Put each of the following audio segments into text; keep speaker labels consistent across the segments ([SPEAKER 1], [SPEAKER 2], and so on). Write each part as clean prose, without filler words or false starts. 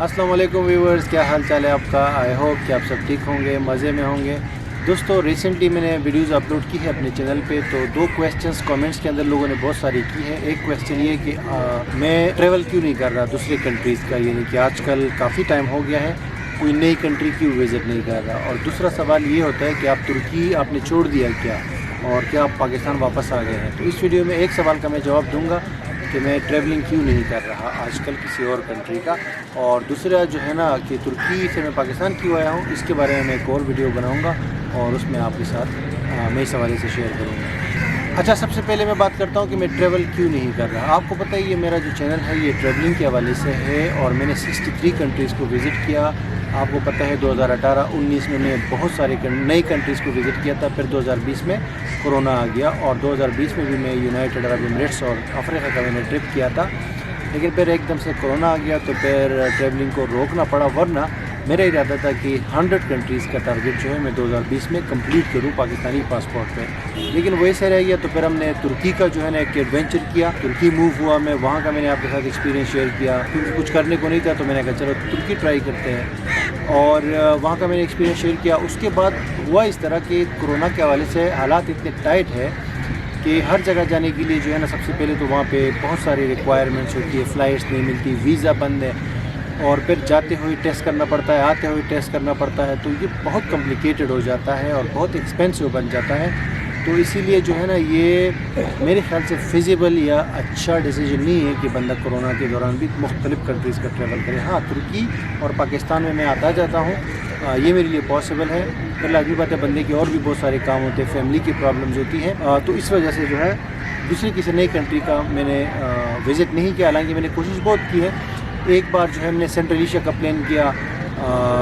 [SPEAKER 1] अस्सलाम वालेकुम व्यूअर्स, क्या हाल चाल है आपका। आई होप कि आप सब ठीक होंगे, मज़े में होंगे। दोस्तों रिसेंटली मैंने वीडियोस अपलोड की है अपने चैनल पे, तो दो क्वेश्चंस कमेंट्स के अंदर लोगों ने बहुत सारी की है। एक क्वेश्चन ये कि मैं ट्रैवल क्यों नहीं कर रहा दूसरे कंट्रीज़ का, यानी कि आजकल काफ़ी टाइम हो गया है, कोई नई कंट्री क्यों विज़िट नहीं कर रहा। और दूसरा सवाल ये होता है कि आप तुर्की आपने छोड़ दिया क्या, और क्या आप पाकिस्तान वापस आ गए हैं। तो इस वीडियो में एक सवाल का मैं जवाब दूँगा कि मैं ट्रैवलिंग क्यों नहीं कर रहा आजकल किसी और कंट्री का, और दूसरा जो है ना कि तुर्की से मैं पाकिस्तान क्यों आया हूँ, इसके बारे में मैं एक और वीडियो बनाऊँगा और उसमें आपके साथ मैं इस हवाले से शेयर करूँगा। अच्छा, सबसे पहले मैं बात करता हूँ कि मैं ट्रैवल क्यों नहीं कर रहा। आपको पता है ये मेरा जो चैनल है ये ट्रैवलिंग के हवाले से है, और मैंने 63 कंट्रीज़ को विज़िट किया। आपको पता है 2018-19 में मैं बहुत सारे नई कंट्रीज़ को विज़िट किया था। फिर 2020 में कोरोना आ गया, और 2020 में भी मैं यूनाइटेड अरब एमिरेट्स और अफ्रीका का मैंने ट्रिप किया था। लेकिन फिर एकदम से कोरोना आ गया, तो फिर ट्रैवलिंग को रोकना पड़ा। वरना मेरा इरादा था कि 100 कंट्रीज़ का टारगेट जो है मैं 2020 में कंप्लीट करूं पाकिस्तानी पासपोर्ट पे, लेकिन वैसे रह गया। तो फिर हमने तुर्की का जो है ना एक एडवेंचर किया, तुर्की मूव हुआ मैं, वहाँ का मैंने आपके साथ एक्सपीरियंस शेयर किया, क्योंकि कुछ करने को नहीं था तो मैंने कहा चलो तुर्की ट्राई करते हैं, और वहाँ का मैंने एक्सपीरियंस शेयर किया। उसके बाद हुआ इस तरह कि कोरोना के हवाले से हालात इतने टाइट है कि हर जगह जाने के लिए जो है ना, सबसे पहले तो वहाँ पे बहुत सारी रिक्वायरमेंट्स होती है, फ़्लाइट्स नहीं मिलती, वीज़ा बंद है, और फिर जाते हुए टेस्ट करना पड़ता है, आते हुए टेस्ट करना पड़ता है। तो ये बहुत कॉम्प्लिकेटेड हो जाता है और बहुत एक्सपेंसिव बन जाता है। तो इसीलिए जो है ना ये मेरे ख्याल से फिजिबल या अच्छा डिसीजन नहीं है कि बंदा कोरोना के दौरान भी मुख्तलिफ़ कंट्रीज़ का ट्रैवल करे। हाँ, तुर्की और पाकिस्तान में मैं आता जाता हूँ, ये मेरे लिए पॉसिबल है। फिर लाजमी बात है, बंदे के और भी बहुत सारे काम होते हैं, फैमिली की प्रॉब्लम्स होती हैं, तो इस वजह से जो है दूसरी किसी नई कंट्री का मैंने विज़िट नहीं किया। हालांकि मैंने कोशिश बहुत की है। एक बार जो है हमने सेंट्रल एशिया का प्लान किया,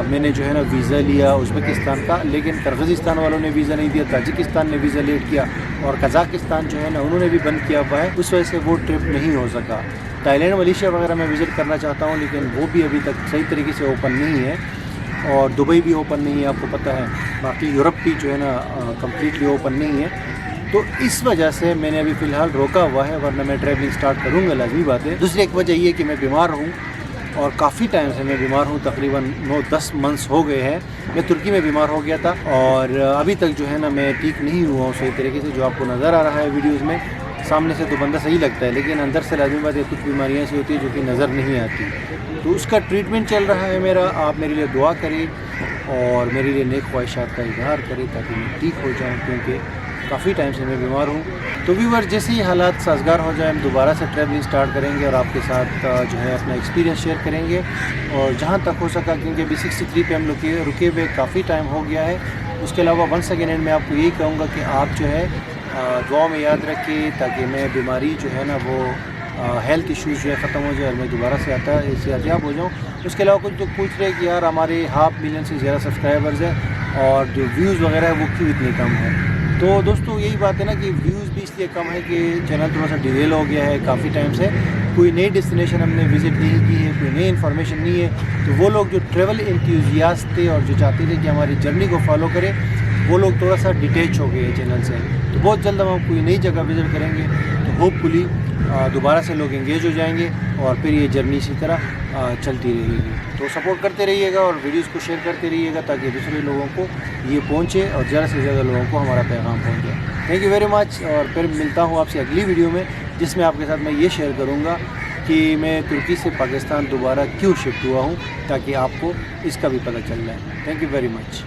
[SPEAKER 1] मैंने जो है ना वीज़ा लिया उज़्बेकिस्तान का, लेकिन किर्गिज़स्तान वालों ने वीज़ा नहीं दिया, ताजिकिस्तान ने वीज़ा लेट किया, और कज़ाकिस्तान जो है ना उन्होंने भी बंद किया हुआ है। उस वजह से वो ट्रिप नहीं हो सका। थाईलैंड, मलेशिया वगैरह मैं विज़िट करना चाहता हूँ, लेकिन वो भी अभी तक सही तरीके से ओपन नहीं है, और दुबई भी ओपन नहीं है, आपको पता है। बाकी यूरोप भी जो है ना कम्प्लीटली ओपन नहीं है। तो इस वजह से मैंने अभी फ़िलहाल रोका हुआ है, वरना मैं ट्रैवलिंग स्टार्ट करूँगा, लाजमी बात है। दूसरी एक वजह ये है कि मैं बीमार हूँ, और काफ़ी टाइम से मैं बीमार हूँ, तकरीबन 9-10 मंथ्स हो गए हैं। मैं तुर्की में बीमार हो गया था, और अभी तक जो है ना मैं ठीक नहीं हुआ हूँ सही तरीके से। जो आपको नज़र आ रहा है वीडियोज़ में, सामने से तो बंदा सही लगता है, लेकिन अंदर से लाजमी बात है कुछ बीमारियाँ ऐसी होती है जो कि नज़र नहीं आती। तो उसका ट्रीटमेंट चल रहा है मेरा। आप मेरे लिए दुआ करें और मेरे लिए नेक ख्वाहिशात का इजहार करें ताकि मैं ठीक हो जाऊँ, क्योंकि काफ़ी टाइम से मैं बीमार हूँ। तो व्यूअर, जैसे ही हालात साजगार हो जाए हम दोबारा से ट्रैवलिंग स्टार्ट करेंगे और आपके साथ जो है अपना एक्सपीरियंस शेयर करेंगे, और जहाँ तक हो सका, क्योंकि अभी 63 पे हम रुके हुए काफ़ी टाइम हो गया है। उसके अलावा वंस अगेन एंड मैं आपको यही कहूँगा कि आप जो है दुआ में याद रखें, ताकि मैं बीमारी जो है ना वो हेल्थ इश्यूज़ जो है ख़त्म हो जाए और मैं दोबारा से सेहतियाब हो जाऊँ। उसके अलावा कुछ लोग पूछ रहे हैं कि यार हमारे 500 मिलियन से ज़्यादा सब्सक्राइबर्स हैं और जो व्यूज़ वगैरह है वो क्यों इतने कम है। तो दोस्तों यही बात है ना कि व्यूज़ भी इसलिए कम है कि चैनल थोड़ा सा डिटेल हो गया है काफ़ी टाइम से, कोई नई डेस्टिनेशन हमने विज़िट नहीं की है, कोई नई इन्फॉर्मेशन नहीं है। तो वो लोग जो ट्रैवल एंथुसियास्ट थे और जो चाहते थे कि हमारी जर्नी को फॉलो करें, वो लोग थोड़ा सा डिटेच हो गए चैनल से। तो बहुत जल्द हम कोई नई जगह विज़िट करेंगे, तो होपफुली दोबारा से लोग एंगेज हो जाएंगे, और फिर ये जर्नी इसी तरह चलती रहेगी। तो सपोर्ट करते रहिएगा और वीडियोस को शेयर करते रहिएगा, ताकि दूसरे लोगों को ये पहुँचे और ज़्यादा से ज़्यादा लोगों को हमारा पैगाम पहुँचे। थैंक यू वेरी मच, और फिर मिलता हूँ आपसे अगली वीडियो में, जिसमें आपके साथ मैं ये शेयर करूँगा कि मैं तुर्की से पाकिस्तान दोबारा क्यों शिफ्ट हुआ हूँ, ताकि आपको इसका भी पता चल जाए। Thank you very much.